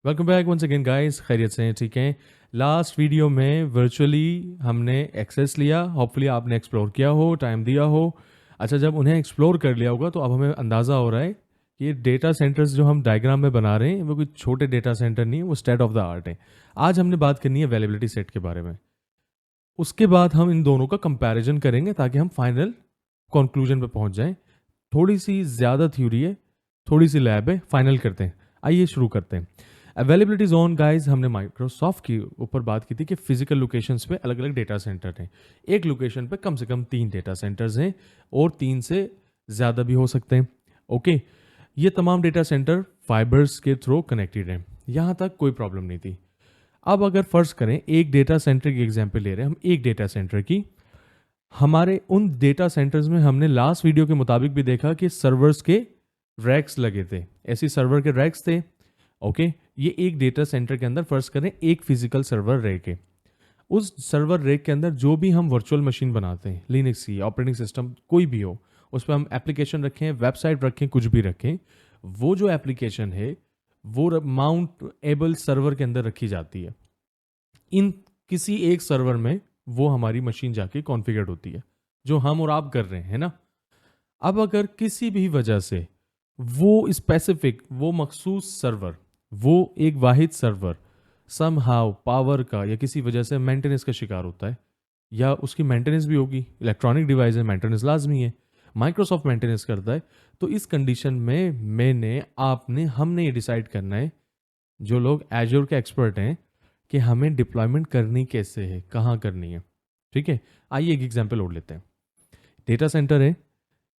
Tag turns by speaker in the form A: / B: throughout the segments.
A: Welcome back once again guys, खैरियत से हैं? ठीक हैं। लास्ट वीडियो में वर्चुअली हमने एक्सेस लिया, होपफुली आपने एक्सप्लोर किया हो, टाइम दिया हो। अच्छा, जब उन्हें एक्सप्लोर कर लिया होगा तो अब हमें अंदाज़ा हो रहा है कि ये डेटा सेंटर्स जो हम डायग्राम में बना रहे हैं वो कोई छोटे डेटा सेंटर नहीं है, वो स्टेट ऑफ द आर्ट है। आज हमने बात करनी है अवेलेबिलिटी सेट के बारे में। उसके बाद हम इन दोनों का कंपैरिजन करेंगे ताकि हम फाइनल कंक्लूजन पे पहुंच जाएं। थोड़ी सी ज़्यादा थ्योरी है, थोड़ी सी लैब है, फाइनल करते हैं। आइए शुरू करते हैं। अवेलेबिलिटी जोन गाइज, हमने माइक्रोसॉफ्ट के ऊपर बात की थी कि फिजिकल लोकेशंस पे अलग अलग डेटा सेंटर हैं। एक लोकेशन पे कम से कम 3 डेटा सेंटर्स हैं और 3 से ज़्यादा भी हो सकते हैं। ओके, ये तमाम डेटा सेंटर फाइबर्स के थ्रू कनेक्टेड हैं। यहाँ तक कोई प्रॉब्लम नहीं थी। अब अगर फर्ज करें एक डेटा सेंटर की एग्जाम्पल ले रहे हैं हम, एक डेटा सेंटर की। हमारे उन डेटा सेंटर्स में हमने लास्ट वीडियो के मुताबिक भी देखा कि सर्वर्स के रैक्स लगे थे, ऐसी सर्वर के रैक्स थे। ओके, ये एक डेटा सेंटर के अंदर फर्ज करें एक फिजिकल सर्वर रैक है। उस सर्वर रैक के अंदर जो भी हम वर्चुअल मशीन बनाते हैं, लिनक्स की ऑपरेटिंग सिस्टम कोई भी हो, उस पर हम एप्लीकेशन रखें, वेबसाइट रखें, कुछ भी रखें, वो जो एप्लीकेशन है वो माउंट एबल सर्वर के अंदर रखी जाती है। इन किसी एक सर्वर में वो हमारी मशीन जाके कॉन्फ़िगर होती है, जो हम और आप कर रहे हैं, है ना। अब अगर किसी भी वजह से वो स्पेसिफिक, वो मखसूस सर्वर, वो एक वाहिद सर्वर समहाउ पावर का या किसी वजह से मेंटेनेंस का शिकार होता है, या उसकी मेंटेनेंस भी होगी, इलेक्ट्रॉनिक डिवाइस है, मेंटेनेंस लाजमी है, माइक्रोसॉफ्ट मेंटेनेंस करता है। तो इस कंडीशन में मैंने, आपने, हमने ये डिसाइड करना है, जो लोग एजोर के एक्सपर्ट हैं, कि हमें डिप्लॉयमेंट करनी कैसे है, कहाँ करनी है। ठीक है, आइए एक एग्जांपल और लेते हैं। डेटा सेंटर है,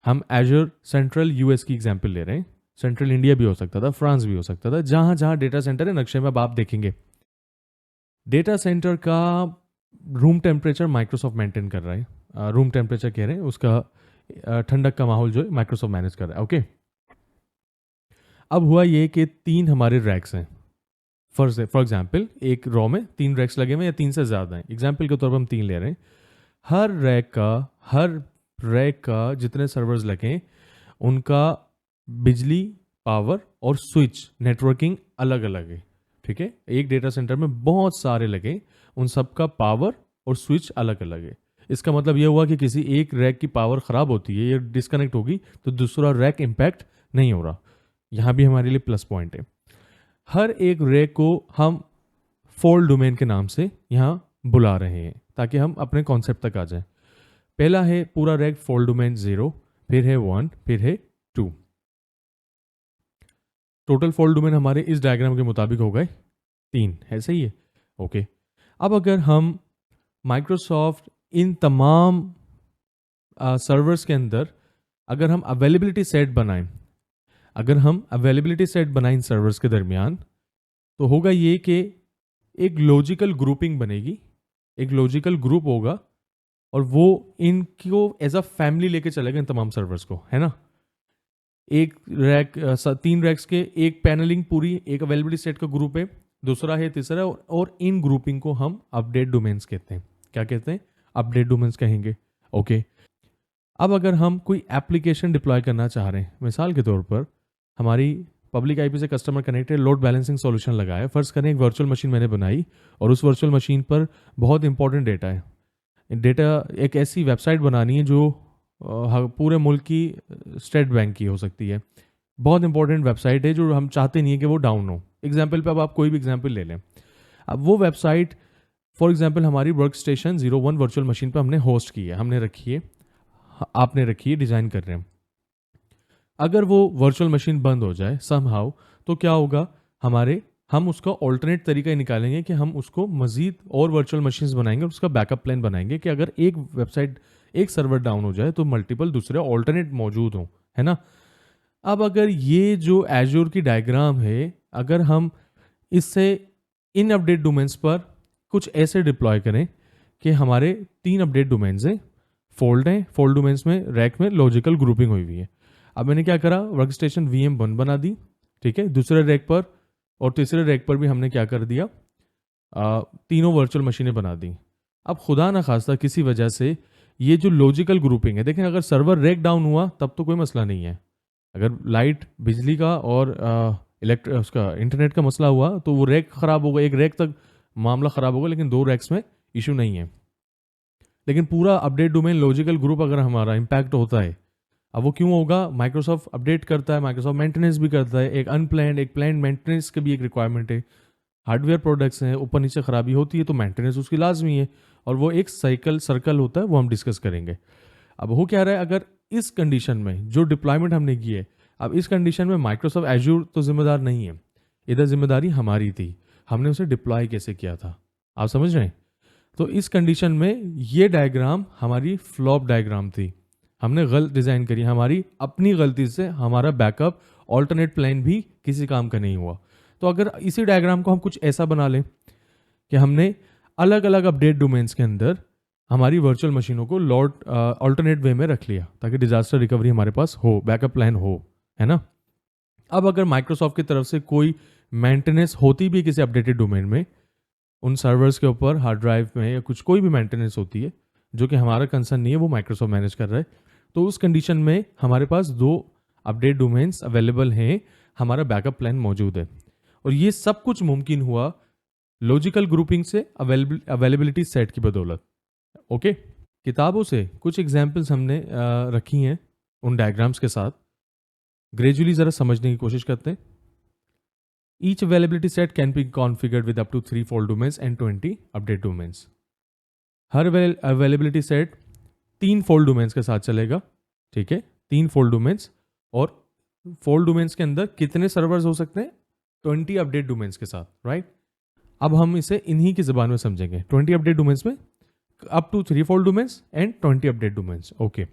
A: हम एजोर सेंट्रल यूएस की एग्जांपल ले रहे हैं। सेंट्रल इंडिया भी हो सकता था, फ्रांस भी हो सकता था, जहां जहां डेटा सेंटर है नक्शे में अब आप देखेंगे। डेटा सेंटर का रूम टेम्परेचर माइक्रोसॉफ्ट मेंटेन कर रहा है। रूम टेम्परेचर कह रहे हैं उसका, ठंडक का माहौल जो है माइक्रोसॉफ्ट मैनेज कर रहा है। ओके, अब हुआ ये कि 3 हमारे रैक्स हैं। फॉर एग्जाम्पल एक रॉ में 3 रैक्स लगे हुए हैं या 3 से ज़्यादा हैं। एग्जाम्पल के तौर पर हम 3 ले रहे हैं। हर रैक का जितने सर्वर्स लगे उनका बिजली, पावर और स्विच नेटवर्किंग अलग अलग है। ठीक है, एक डेटा सेंटर में बहुत सारे लगे, उन सब का पावर और स्विच अलग अलग है। इसका मतलब यह हुआ कि किसी एक रैक की पावर ख़राब होती है या डिस्कनेक्ट होगी तो दूसरा रैक इम्पैक्ट नहीं हो रहा। यहाँ भी हमारे लिए प्लस पॉइंट है। हर एक रैक को हम फॉल्ट डोमेन के नाम से यहाँ बुला रहे हैं ताकि हम अपने कॉन्सेप्ट तक आ जाएं। पहला है पूरा रैक फॉल्ट डोमेन 0, फिर है 1, फिर है 2। टोटल फॉल्ट डोमेन हमारे इस डायग्राम के मुताबिक हो गए 3, है सही है। ओके, अब अगर हम माइक्रोसॉफ्ट इन तमाम सर्वर्स के अंदर अगर हम अवेलेबिलिटी सेट बनाएं, अगर हम अवेलेबिलिटी सेट बनाएं इन सर्वर्स के दरमियान, तो होगा ये कि एक लॉजिकल ग्रुपिंग बनेगी, एक लॉजिकल ग्रुप होगा और वो इनको एज अ फैमिली लेके चलेगा इन तमाम सर्वर्स को, है ना। एक रैक, 3 रैक्स के एक पैनलिंग पूरी एक अवेलेबिलिटी सेट का ग्रुप है, दूसरा है, तीसरा, और इन ग्रुपिंग को हम अपडेट डोमेन्स कहते हैं। क्या कहते हैं? अपडेट डोमेन्स कहेंगे। ओके, अब अगर हम कोई एप्लीकेशन डिप्लॉय करना चाह रहे हैं, मिसाल के तौर पर हमारी पब्लिक आईपी से customer connected load balancing solution लगाया, फ़र्ज़ करें एक वर्चुअल मशीन मैंने बनाई और उस वर्चुअल मशीन पर बहुत इंपॉर्टेंट डेटा है। डेटा, एक ऐसी वेबसाइट बनानी है जो पूरे मुल्क की स्टेट बैंक की हो सकती है, बहुत इंपॉर्टेंट वेबसाइट है जो हम चाहते नहीं है कि वो डाउन हो। एग्जाम्पल पे अब आप कोई भी एग्जाम्पल ले लें। अब वो वेबसाइट फॉर एग्जाम्पल हमारी वर्क स्टेशन 01 वर्चुअल मशीन पर हमने होस्ट की है, हमने रखी है, आपने रखी है, डिज़ाइन कर रहे हैं। अगर वो वर्चुअल मशीन बंद हो जाए समहाउ, तो क्या होगा, हम उसका ऑल्टरनेट तरीका ही निकालेंगे कि हम उसको मजीद और वर्चुअल मशीन्स बनाएंगे और उसका बैकअप प्लान बनाएंगे कि अगर एक वेबसाइट, एक सर्वर डाउन हो जाए तो मल्टीपल दूसरे ऑल्टरनेट मौजूद हों, है ना। अब अगर ये जो एजूर की डायग्राम है, अगर हम इससे इन अपडेट डोमेन्स पर कुछ ऐसे डिप्लॉय करें कि हमारे 3 अपडेट डोमेन्स हैं, फोल्ड हैं, फोल्ड डोमेन्स में रैक में लॉजिकल ग्रुपिंग हुई हुई है। अब मैंने क्या करा, वर्क स्टेशन VM1 बना दी, ठीक है, दूसरे रैक पर और तीसरे रैक पर भी हमने क्या कर दिया, तीनों वर्चुअल मशीनें बना दी। अब खुदा ना खास्ता किसी वजह से ये जो लॉजिकल ग्रुपिंग है, देखें अगर सर्वर रैक डाउन हुआ तब तो कोई मसला नहीं है। अगर लाइट, बिजली का और उसका इंटरनेट का मसला हुआ तो वो रैक ख़राब होगा, एक रैक तक मामला ख़राब होगा, लेकिन 2 रैक्स में इशू नहीं है। लेकिन पूरा अपडेट डोमेन लॉजिकल ग्रुप अगर हमारा इम्पैक्ट होता है, अब वो क्यों होगा? माइक्रोसॉफ्ट अपडेट करता है, माइक्रोसॉफ्ट मेंटेनेंस भी करता है, एक अनप्लैंड एक प्लैंड मेंटेनेंस की भी एक रिक्वायरमेंट है। हार्डवेयर प्रोडक्ट्स हैं, ऊपर नीचे खराबी होती है तो मेंटेनेंस उसकी लाजमी है, और वो एक सर्कल होता है, वो हम डिस्कस करेंगे। अब हो क्या रहा है, अगर इस कंडीशन में जो डिप्लॉयमेंट हमने की है, अब इस कंडीशन में माइक्रोसॉफ्ट एज्योर तो जिम्मेदार नहीं है, इधर जिम्मेदारी हमारी थी, हमने उसे डिप्लॉय कैसे किया था, आप समझ रहे हैं? तो इस कंडीशन में ये डायग्राम हमारी फ्लॉप डायग्राम थी, हमने गलत डिज़ाइन करी, हमारी अपनी गलती से हमारा बैकअप ऑल्टरनेट प्लान भी किसी काम का नहीं हुआ। तो अगर इसी डायग्राम को हम कुछ ऐसा बना लें कि हमने अलग अलग अपडेट डोमेन्स के अंदर हमारी वर्चुअल मशीनों को लॉट ऑल्टरनेट वे में रख लिया, ताकि डिजास्टर रिकवरी हमारे पास हो, बैकअप प्लान हो, है ना? अब अगर माइक्रोसॉफ्ट की तरफ से कोई मेंटेनेंस होती भी किसी अपडेटेड डोमेन में, उन सर्वर्स के ऊपर हार्ड ड्राइव में या कुछ कोई भी मेंटेनेंस होती है जो कि हमारा कंसर्न नहीं है, वो माइक्रोसॉफ्ट मैनेज कर रहा है, तो उस कंडीशन में हमारे पास 2 अपडेट डोमेन्स अवेलेबल हैं, हमारा बैकअप प्लान मौजूद है। और ये सब कुछ मुमकिन हुआ लॉजिकल ग्रुपिंग से, अवेलेबिलिटी सेट की बदौलत। ओके, किताबों से कुछ एग्जाम्पल्स हमने रखी हैं उन डायग्राम्स के साथ, ग्रेजुअली ज़रा समझने की कोशिश करते हैं। Each availability set can be configured with up to 3 fault domains and 20 update domains. हर अवेलेबिलिटी सेट 3 फोल्ड डोमेन्स के साथ चलेगा, ठीक है, 3 फोल्ड डोमेन्स, और फोल्ड डोमेन्स के अंदर कितने सर्वर्स हो सकते हैं? 20 अपडेट डोमेन्स के साथ, राइट? अब हम इसे इन्हीं की ज़बान में समझेंगे। 20 अपडेट डोमेन्स में up to 3 fault domains and 20 update domains. Okay,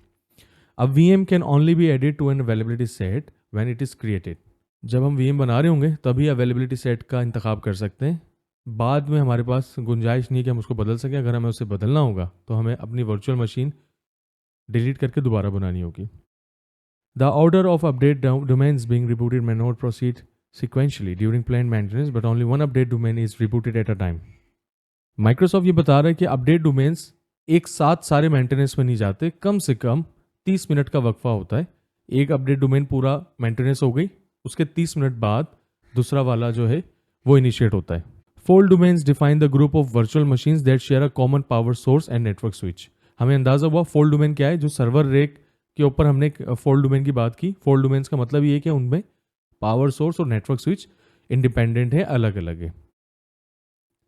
A: अब VM can only be added to an availability set when it is created. जब हम VM बना रहे होंगे तभी अवेलेबिलिटी सेट का इंतखाब कर सकते हैं, बाद में हमारे पास गुंजाइश नहीं कि हम उसको बदल सकें। अगर हमें उसे बदलना होगा तो हमें अपनी वर्चुअल मशीन डिलीट करके दोबारा बनानी होगी। The order of update domains being rebooted may not proceed sequentially during planned maintenance, but only one update domain is rebooted at a time. Microsoft ये बता रहा है कि अपडेट डोमेन्स एक साथ सारे मेंटेनेंस में नहीं जाते, कम से कम 30 मिनट का वक्फा होता है। एक अपडेट डोमेन पूरा मेंटेनेंस हो गई, उसके 30 मिनट बाद दूसरा वाला जो है वो इनिशिएट होता है। Fold domains define the group of virtual machines that share a common power source and network switch. हमें अंदाजा हुआ फोल्ड डोमेन क्या है, जो सर्वर रेक के ऊपर हमने फोल्ड डोमेन की बात की। फोल्ड डोमेन्स का मतलब ये है कि उनमें पावर सोर्स और नेटवर्क स्विच इंडिपेंडेंट है, अलग अलग है।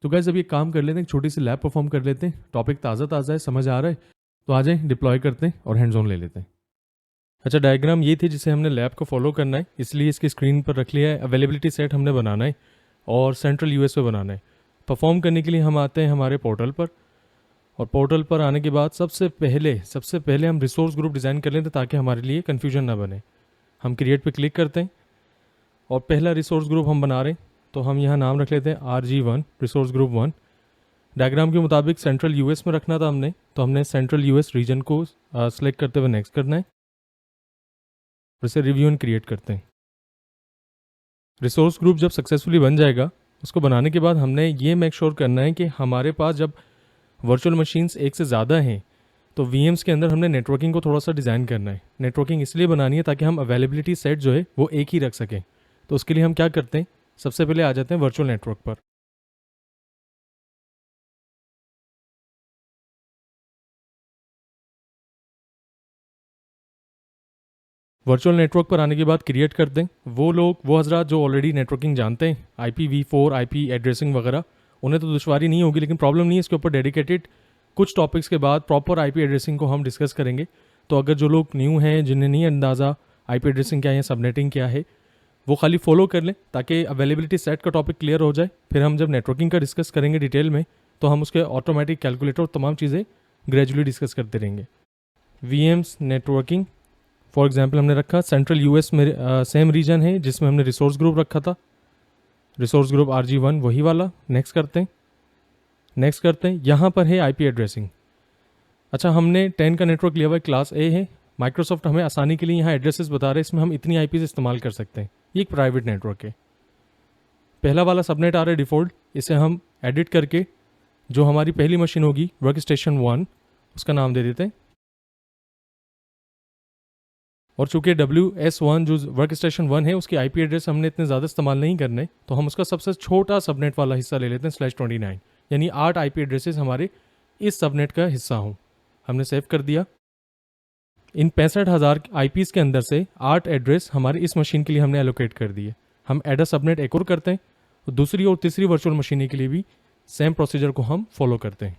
A: तो गाइस अब ये काम कर लेते हैं, एक छोटी सी लैब परफॉर्म कर लेते हैं। टॉपिक ताज़ा है, समझ आ रहा है तो आ जाए, डिप्लॉय करते हैं और हैंड्स ऑन ले लेते हैं। अच्छा, डायग्राम ये थी जिसे हमने लैब को फॉलो करना है, इसलिए इसकी स्क्रीन पर रख लिया है। अवेलेबिलिटी सेट हमने बनाना है और सेंट्रल यूएस पे बनाना है। परफॉर्म करने के लिए हम आते हैं हमारे पोर्टल पर, और पोर्टल पर आने के बाद सबसे पहले हम रिसोर्स ग्रुप डिज़ाइन कर लेते ताकि हमारे लिए कन्फ्यूजन ना बने। हम क्रिएट पे क्लिक करते हैं और पहला रिसोर्स ग्रुप हम बना रहे हैं, तो हम यहाँ नाम रख लेते हैं RG1, रिसोर्स ग्रुप 1। डायग्राम के मुताबिक सेंट्रल यूएस में रखना था हमने, तो हमने सेंट्रल यूएस रीजन को सेलेक्ट करते हुए नेक्स्ट करना है, और इसे रिव्यू एंड क्रिएट करते हैं। रिसोर्स ग्रुप जब सक्सेसफुली बन जाएगा, उसको बनाने के बाद हमने ये मेक श्योर करना है कि हमारे पास जब वर्चुअल मशीन्स एक से ज़्यादा हैं तो VMs के अंदर हमने नेटवर्किंग को थोड़ा सा डिज़ाइन करना है। नेटवर्किंग इसलिए बनानी है ताकि हम अवेलेबिलिटी सेट जो है वो एक ही रख सकें। तो उसके लिए हम क्या करते हैं, सबसे पहले आ जाते हैं वर्चुअल नेटवर्क पर। वर्चुअल नेटवर्क पर आने के बाद क्रिएट कर दें। वो हजरात जो ऑलरेडी नेटवर्किंग जानते हैं, IPv4 IP एड्रेसिंग वगैरह, उन्हें तो दुश्वारी नहीं होगी, लेकिन प्रॉब्लम नहीं है। इसके ऊपर डेडिकेटेड कुछ टॉपिक्स के बाद प्रॉपर IP एड्रेसिंग को हम डिस्कस करेंगे। तो अगर जो लोग न्यू हैं, जिन्हें नहीं अंदाज़ा IP एड्रेसिंग क्या है, सबनेटिंग क्या है, वो खाली फॉलो कर लें ताकि अवेलेबिलिटी सेट का टॉपिक क्लियर हो जाए। फिर हम जब नेटवर्किंग का डिस्कस करेंगे डिटेल में, तो हम उसके ऑटोमेटिक कैलकुलेटर और तमाम चीज़ें ग्रेजुअली डिस्कस करते रहेंगे। VMs नेटवर्किंग फॉर एग्जांपल हमने रखा सेंट्रल यूएस में, सेम रीजन है जिसमें हमने रिसोर्स ग्रुप रखा था, रिसोर्स ग्रुप RG1 वही वाला। नेक्स्ट करते हैं। यहाँ पर है IP एड्रेसिंग। अच्छा, हमने 10 का नेटवर्क लिया हुआ है, क्लास A है। माइक्रोसॉफ्ट हमें आसानी के लिए यहाँ एड्रेसेस बता रहे हैं, इसमें हम इतनी IPs इस्तेमाल कर सकते हैं। ये एक प्राइवेट नेटवर्क है। पहला वाला सबनेट आ रहा है डिफ़ॉल्ट, इसे हम एडिट करके जो हमारी पहली मशीन होगी वर्क स्टेशन 1, उसका नाम दे देते हैं। और चूंकि WS1 जो वर्क स्टेशन 1 है उसकी IP एड्रेस हमने इतने ज़्यादा इस्तेमाल नहीं करने, तो हम उसका सबसे छोटा सबनेट वाला हिस्सा ले लेते हैं /29, यानी 8 IP एड्रेसेस हमारे इस सबनेट का हिस्सा हों। हमने सेव कर दिया। इन 65,000 IPs के अंदर से 8 एड्रेस हमारे इस मशीन के लिए हमने एलोकेट कर दिए। हम एड अ सबनेट एक और करते हैं, और दूसरी और तीसरी वर्चुअल मशीन के लिए भी सेम प्रोसीजर को हम फॉलो करते हैं।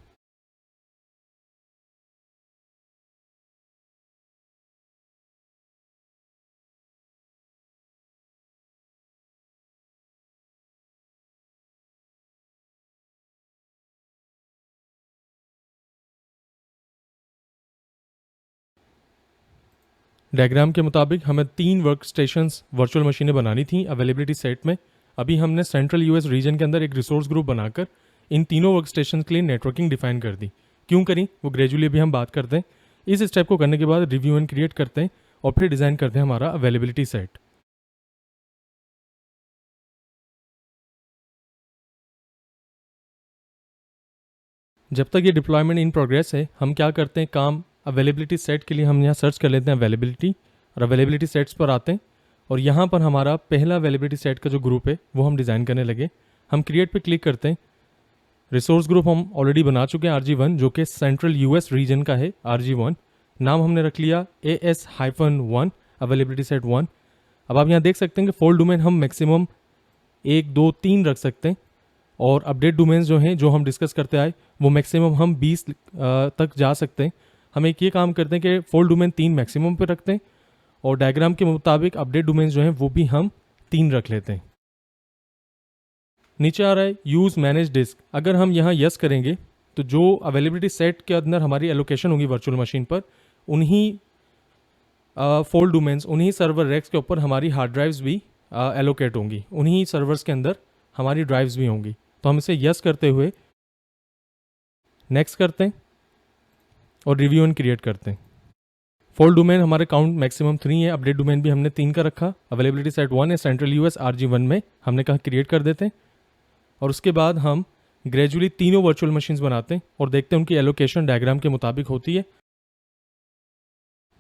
A: डायग्राम के मुताबिक हमें 3 वर्क स्टेशंस वर्चुअल मशीनें बनानी थी अवेलेबिलिटी सेट में। अभी हमने सेंट्रल US रीजन के अंदर एक रिसोर्स ग्रुप बनाकर इन तीनों वर्क स्टेशन के लिए नेटवर्किंग डिफाइन कर दी। क्यों करी वो ग्रेजुअली अभी हम बात करते हैं। इस स्टेप को करने के बाद रिव्यू एंड क्रिएट करते हैं और फिर डिज़ाइन करते हैं हमारा अवेलेबिलिटी सेट। जब तक ये डिप्लॉयमेंट इन प्रोग्रेस है, हम क्या करते हैं काम अवेलेबिलिटी सेट के लिए हम यहाँ सर्च कर लेते हैं अवेलेबिलिटी, और अवेलेबिलिटी सेट्स पर आते हैं और यहाँ पर हमारा पहला अवेलेबिलिटी सेट का जो ग्रुप है वो हम डिज़ाइन करने लगे। हम क्रिएट पे क्लिक करते हैं। रिसोर्स ग्रुप हम ऑलरेडी बना चुके हैं RG1, जो कि सेंट्रल US रीजन का है RG1। नाम हमने रख लिया AS-1 अवेलेबिलिटी सेट 1। अब आप यहाँ देख सकते हैं कि फोल्ड डोमेन हम मैक्सिमम 1, 2, 3 रख सकते हैं, और अपडेट डोमेन्स जो हैं जो हम डिस्कस करते आए वो मैक्सिमम हम 20 तक जा सकते हैं। हम एक ये काम करते हैं कि फोल्ड डोमेन 3 मैक्सिमम पे रखते हैं, और डायग्राम के मुताबिक अपडेट डोमेन्स जो हैं वो भी हम 3 रख लेते हैं। नीचे आ रहा है यूज़ मैनेज डिस्क। अगर हम यहाँ यस करेंगे तो जो अवेलेबिलिटी सेट के अंदर हमारी एलोकेशन होगी वर्चुअल मशीन पर, उन्हीं फोल्ड डोमेन्स, उन्हीं सर्वर रैक्स के ऊपर हमारी हार्ड ड्राइव्स भी एलोकेट होंगी, उन्हीं सर्वर्स के अंदर हमारी ड्राइव्स भी होंगी। तो हम इसे यस करते हुए नेक्स्ट करते हैं और रिव्यू एंड क्रिएट करते हैं। फोल्ड डोमेन हमारे काउंट मैक्सिमम 3 है, अपडेट डोमेन भी हमने 3 का रखा। अवेलेबिलिटी सेट 1 है, सेंट्रल US RG1 में हमने कहा क्रिएट कर देते हैं, और उसके बाद हम ग्रेजुअली तीनों वर्चुअल मशीन्स बनाते हैं और देखते हैं उनकी एलोकेशन डायग्राम के मुताबिक होती है।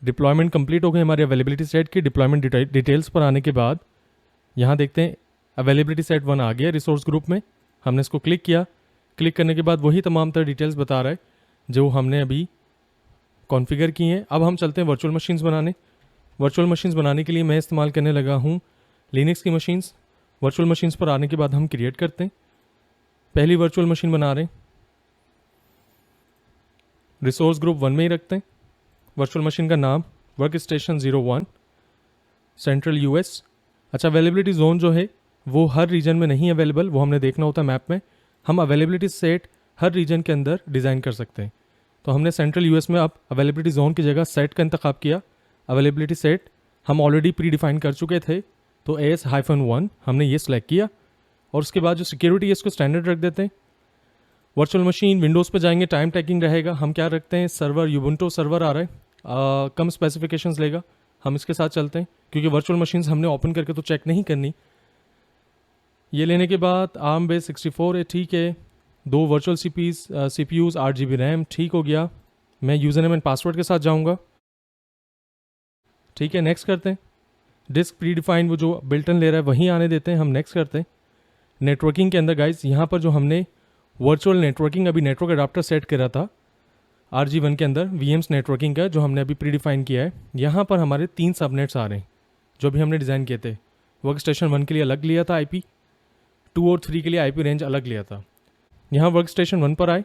A: डिप्लॉयमेंट कंप्लीट हो गई हमारी अवेलेबिलिटी सेट की। डिप्लॉयमेंट डिटेल्स पर आने के बाद यहाँ देखते हैं अवेलेबिलिटी सेट 1 आ गया रिसोर्स ग्रुप में। हमने इसको क्लिक किया। क्लिक करने के बाद वही तमाम तरह डिटेल्स बता रहा है जो हमने अभी कॉन्फ़िगर की हैं। अब हम चलते हैं वर्चुअल मशीन्स बनाने। वर्चुअल मशीन्स बनाने के लिए मैं इस्तेमाल करने लगा हूँ लिनक्स की मशीन्स। वर्चुअल मशीन्स पर आने के बाद हम क्रिएट करते हैं। पहली वर्चुअल मशीन बना रहे हैं, रिसोर्स ग्रुप 1 में ही रखते हैं। वर्चुअल मशीन का नाम वर्क स्टेशन 01 सेंट्रल US। अच्छा, अवेलेबिलिटी जोन जो है वो हर रीजन में नहीं अवेलेबल, वो हमने देखना होता है मैप में। हम अवेलेबिलिटी सेट हर रीजन के अंदर डिज़ाइन कर सकते हैं। तो हमने सेंट्रल US में अब अवेलेबिलिटी जोन की जगह सेट का इंतखाब किया। अवेलेबिलिटी सेट हम ऑलरेडी प्री डिफाइन कर चुके थे, तो AS-1 हमने ये सिलेक्ट किया, और उसके बाद जो सिक्योरिटी है इसको स्टैंडर्ड रख देते हैं। वर्चुअल मशीन विंडोज़ पे जाएंगे, टाइम टैगिंग रहेगा। हम क्या रखते हैं, सर्वर यूबुंटू सर्वर आ रहा है, कम स्पेसिफिकेशंस लेगा, हम इसके साथ चलते हैं क्योंकि वर्चुअल मशीन्स हमने ओपन करके तो चेक नहीं करनी। ये लेने के बाद ARM बेस 64 है, ठीक है। 2 वर्चुअल CPUs 8 GB रैम, ठीक हो गया। मैं यूज़र नेम एंड पासवर्ड के साथ जाऊँगा, ठीक है। नेक्स्ट करते हैं। डिस्क प्री डिफाइंड वो जो बिल्टन ले रहा है वहीं आने देते हैं, हम नेक्स्ट करते हैं। नेटवर्किंग के अंदर गाइस यहाँ पर जो हमने वर्चुअल नेटवर्किंग अभी नेटवर्क अडाप्टर सेट करा था RG1 के अंदर VMs नेटवर्किंग का जो हमने अभी प्री डिफाइन किया है, यहाँ पर हमारे 3 सबनेट्स आ रहे हैं जो भी हमने डिज़ाइन किए थे। वर्क स्टेशन 1 के लिए अलग लिया था IP, 2 और 3 के लिए IP रेंज अलग लिया था। यहाँ वर्क स्टेशन 1 पर आए,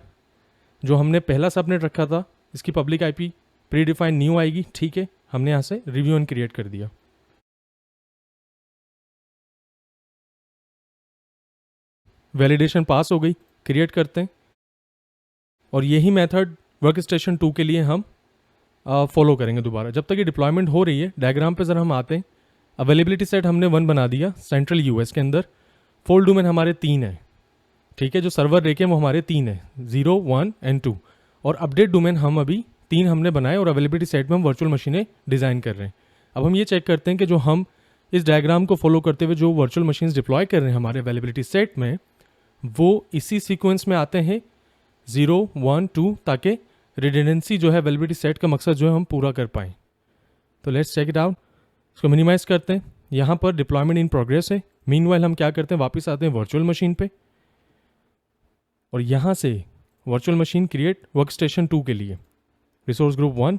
A: जो हमने पहला सबनेट रखा था इसकी public IP pre define new आएगी, ठीक है। हमने यहाँ से रिव्यू एंड क्रिएट कर दिया। वैलिडेशन पास हो गई, क्रिएट करते हैं, और यही मेथड वर्क स्टेशन 2 के लिए हम फॉलो करेंगे दोबारा जब तक ये डिप्लॉयमेंट हो रही है। डायग्राम पे ज़रा हम आते हैं। अवेलेबिलिटी सेट हमने 1 बना दिया सेंट्रल US के अंदर। फोल्ड डोमेन हमारे 3 है, ठीक है। जो सर्वर रेक है वो हमारे 3 है, 0, 1 एंड 2। और अपडेट डोमेन हम अभी 3 हमने बनाए, और अवेलेबिलिटी सेट में हम वर्चुअल मशीनें डिज़ाइन कर रहे हैं। अब हम ये चेक करते हैं कि जो हम इस डायग्राम को फॉलो करते हुए जो वर्चुअल मशीन्स डिप्लॉय कर रहे हैं हमारे अवेलेबिलिटी सेट में, वो इसी सीक्वेंस में आते हैं 0, 1, 2, ताकि रिडंडेंसी जो है अवेलेबिलिटी सेट का मकसद जो है हम पूरा कर पाएँ। तो लेट्स चेक इट आउट। इसको मिनिमाइज़ करते हैं। यहाँ पर डिप्लॉयमेंट इन प्रोग्रेस है। मीनवाइल हम क्या करते हैं, वापस आते हैं वर्चुअल मशीन पे और यहाँ से virtual machine create work station 2 के लिए resource group 1।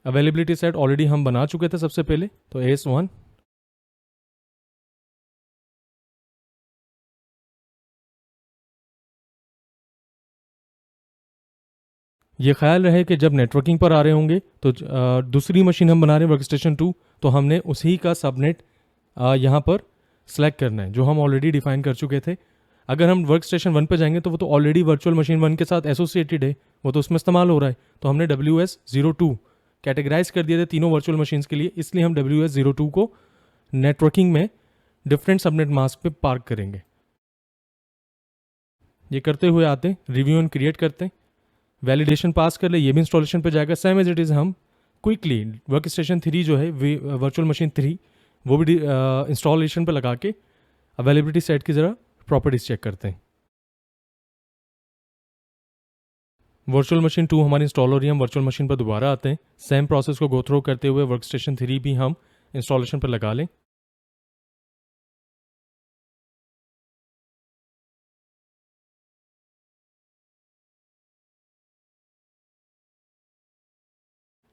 A: Availability set already हम बना चुके थे सबसे पहले, तो AS1। ये ख्याल रहे कि जब नेटवर्किंग पर आ रहे होंगे तो दूसरी मशीन हम बना रहे हैं वर्क स्टेशन 2, तो हमने उसी का सबनेट यहाँ पर सेलेक्ट करना है जो हम ऑलरेडी डिफाइन कर चुके थे। अगर हम वर्क स्टेशन 1 पे जाएंगे तो वो तो ऑलरेडी वर्चुअल मशीन 1 के साथ एसोसिएटेड है, वो तो उसमें इस्तेमाल हो रहा है। तो हमने WS02 कैटेगराइज कर दिए थे तीनों वर्चुअल मशीन्स के लिए, इसलिए हम WS02 को नेटवर्किंग में डिफरेंट सबनेट मास्क पे पार्क करेंगे। ये करते हुए आते हैं, रिव्यू एंड क्रिएट करते हैं, वैलिडेशन पास कर ले, ये भी इंस्टॉलेशन पे जाएगा। सेम एज इट इज़ हम क्विकली वर्क स्टेशन 3 जो है वर्चुअल मशीन 3 वो भी इंस्टॉलेशन पे लगा के अवेलेबिलिटी सेट की ज़रा प्रॉपर्टीज चेक करते हैं। वर्चुअल मशीन 2 हमारी इंस्टॉल हो रही है, हम वर्चुअल मशीन पर दोबारा आते हैं। सेम प्रोसेस को गो थ्रू करते हुए वर्क स्टेशन 3 भी हम इंस्टॉलेशन पर लगा लें।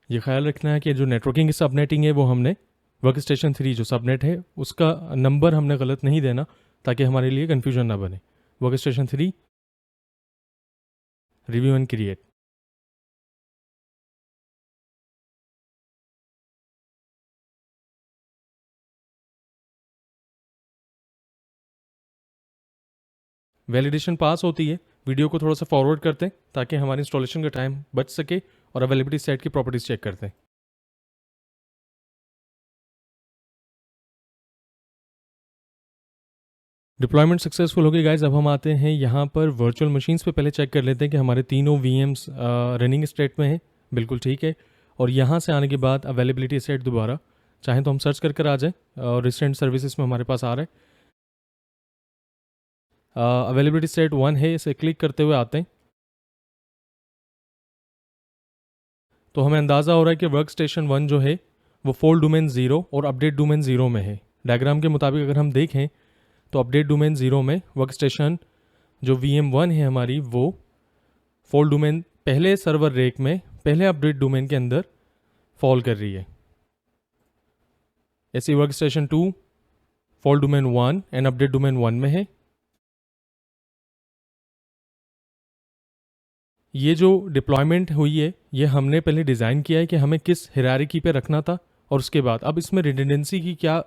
A: ये ख्याल रखना है कि जो नेटवर्किंग की सबनेटिंग है वो हमने वर्क स्टेशन 3 जो सबनेट है उसका नंबर हमने गलत नहीं देना, ताकि हमारे लिए कन्फ्यूजन ना बने। Work station 3 review and create. Validation pass होती है, वीडियो को थोड़ा सा फॉरवर्ड करते हैं ताकि हमारे इंस्टॉलेशन का टाइम बच सके, और अवेलेबिलिटी सेट की प्रॉपर्टीज चेक करते हैं। डिप्लॉयमेंट सक्सेसफुल हो गई गाइज। अब हम आते हैं यहाँ पर वर्चुअल मशीन्स पे, पहले चेक कर लेते हैं कि हमारे तीनों VMs रनिंग स्टेट में है, बिल्कुल ठीक है। और यहाँ से आने के बाद अवेलेबिलिटी सेट दोबारा चाहें तो हम सर्च कर आ जाए, और रिसेंट सर्विसेज में हमारे पास आ रहा है। अवेलेबिलिटी सेट 1 है, इसे क्लिक करते हुए आते हैं तो हमें अंदाज़ा हो रहा है कि वर्क स्टेशन 1 जो है वो फोल्ड डोमेन 0 और अपडेट डोमेन 0 में है। डायग्राम के मुताबिक अगर हम देखें तो अपडेट डोमेन 0 में वर्क स्टेशन जो VM1 है हमारी, वो फोल्ड डोमेन पहले सर्वर रेक में पहले अपडेट डोमेन के अंदर फॉल कर रही है। ऐसी work station 2 fold domain 1 and update domain 1 में है। ये जो डिप्लॉयमेंट हुई है ये हमने पहले डिज़ाइन किया है कि हमें किस हिरारिकी पे रखना था, और उसके बाद अब इसमें रिडंडेंसी की क्या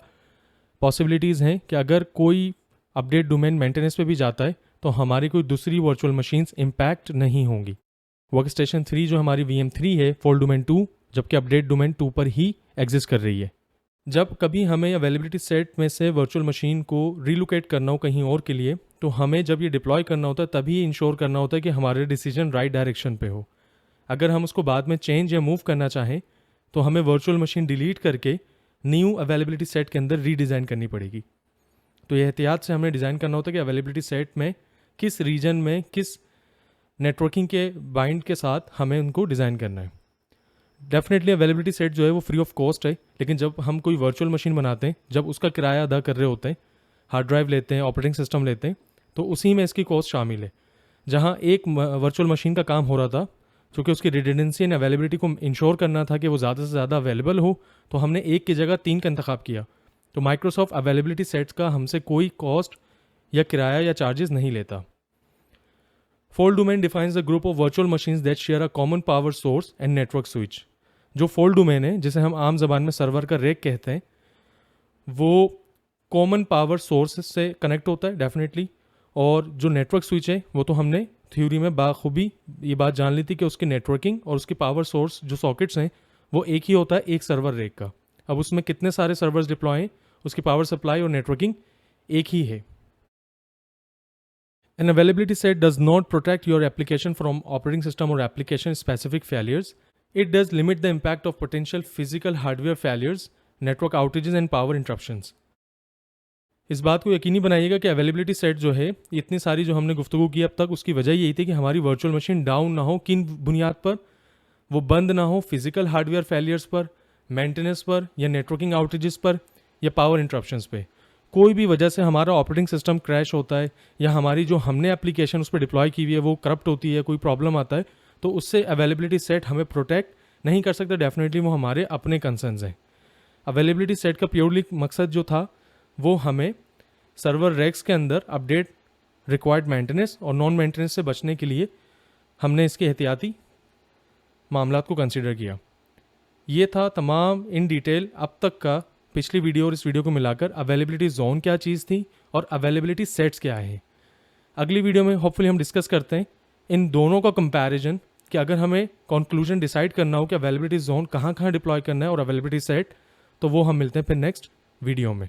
A: पॉसिबिलिटीज़ हैं कि अगर कोई अपडेट डोमेन मेंटेनेंस पे भी जाता है तो हमारी कोई दूसरी वर्चुअल मशीन्स इम्पैक्ट नहीं होंगी। वर्क स्टेशन 3 जो हमारी VM3 है फोल्ड डोमेन 2, जबकि अपडेट डोमेन 2 पर ही एग्जिस्ट कर रही है। जब कभी हमें अवेलेबिलिटी सेट में से वर्चुअल मशीन को रिलोकेट करना हो कहीं और के लिए, तो हमें जब ये डिप्लॉय करना होता है तभी इंश्योर करना होता है कि हमारे डिसीजन राइट डायरेक्शन पे हो। अगर हम उसको बाद में चेंज या मूव करना चाहें तो हमें वर्चुअल मशीन डिलीट करके न्यू अवेलेबिलिटी सेट के अंदर रीडिज़ाइन करनी पड़ेगी। तो ये एहतियात से हमें डिज़ाइन करना होता है कि अवेलेबिलिटी सेट में किस रीजन में किस नेटवर्किंग के बाइंड के साथ हमें उनको डिज़ाइन करना है। डेफिनेटली अवेलेबिलिटी सेट जो है वो फ्री ऑफ कॉस्ट है, लेकिन जब हम कोई वर्चुअल मशीन बनाते हैं, जब उसका किराया अदा कर रहे होते हैं, हार्ड ड्राइव लेते हैं, ऑपरेटिंग सिस्टम लेते हैं, तो उसी में इसकी कॉस्ट शामिल है। जहाँ एक वर्चुअल मशीन का काम हो रहा था, क्योंकि उसकी रिडंडेंसी एंड अवेलेबिलिटी को इंश्योर करना था कि वो ज़्यादा से ज़्यादा अवेलेबल हो, तो हमने एक की जगह 3 का इंतखाब किया। तो माइक्रोसॉफ्ट अवेलेबिलिटी सेट्स का हमसे कोई कॉस्ट या किराया या चार्जेस नहीं लेता। Fold domain defines the group of virtual machines that share a common power source and network switch. जो फोल्ड डोमेन है, जिसे हम आम जबान में सर्वर का रेक कहते हैं, वो कॉमन पावर सोर्स से कनेक्ट होता है डेफिनेटली। और जो नेटवर्क स्विच है वो तो हमने थ्योरी में बाखूबी ये बात जान ली थी कि उसकी नेटवर्किंग और उसकी पावर सोर्स जो सॉकेट्स हैं वो एक ही होता है एक सर्वर रेक का। अब उसमें कितने सारे सर्वर्स डिप्लॉय हैं, उसकी पावर सप्लाई और नेटवर्किंग एक ही है। An availability set does not protect your application from operating system or application specific failures. It does limit the impact of potential physical hardware failures, network outages and power interruptions. इस बात को यकीनी बनाइएगा कि availability set जो है, इतनी सारी जो हमने गुफ्तगू की अब तक, उसकी वजह यही थी कि हमारी वर्चुअल मशीन डाउन ना हो। किन बुनियाद पर? वो बंद ना हो फिजिकल हार्डवेयर फेलियर्स पर, मेंटेनेंस पर, या नेटवर्किंग आउटेजेस पर, या पावर इंटरप्शंस पे। कोई भी वजह से हमारा ऑपरेटिंग सिस्टम क्रैश होता है या हमारी जो हमने एप्लीकेशन उस पर डिप्लॉय की हुई है वो करप्ट होती है, कोई प्रॉब्लम आता है, तो उससे अवेलेबिलिटी सेट हमें प्रोटेक्ट नहीं कर सकता। डेफिनेटली वो हमारे अपने कंसर्न्स हैं। अवेलेबिलिटी सेट का प्योरली मकसद जो था वो हमें सर्वर रैक्स के अंदर अपडेट, रिक्वायर्ड मेंटेनेंस और नॉन मेंटेनेंस से बचने के लिए हमने इसके एहतियाती मामलात को कंसिडर किया। ये था तमाम इन डिटेल अब तक का पिछली वीडियो और इस वीडियो को मिलाकर अवेलेबिलिटी जोन क्या चीज़ थी और अवेलेबिलिटी सेट्स क्या है। अगली वीडियो में होपफुली हम डिस्कस करते हैं इन दोनों का कंपैरिजन कि अगर हमें कंक्लूजन डिसाइड करना हो कि अवेलेबिलिटी जोन कहाँ कहाँ डिप्लॉय करना है और अवेलेबिलिटी सेट, तो वो हम मिलते हैं फिर नेक्स्ट वीडियो में।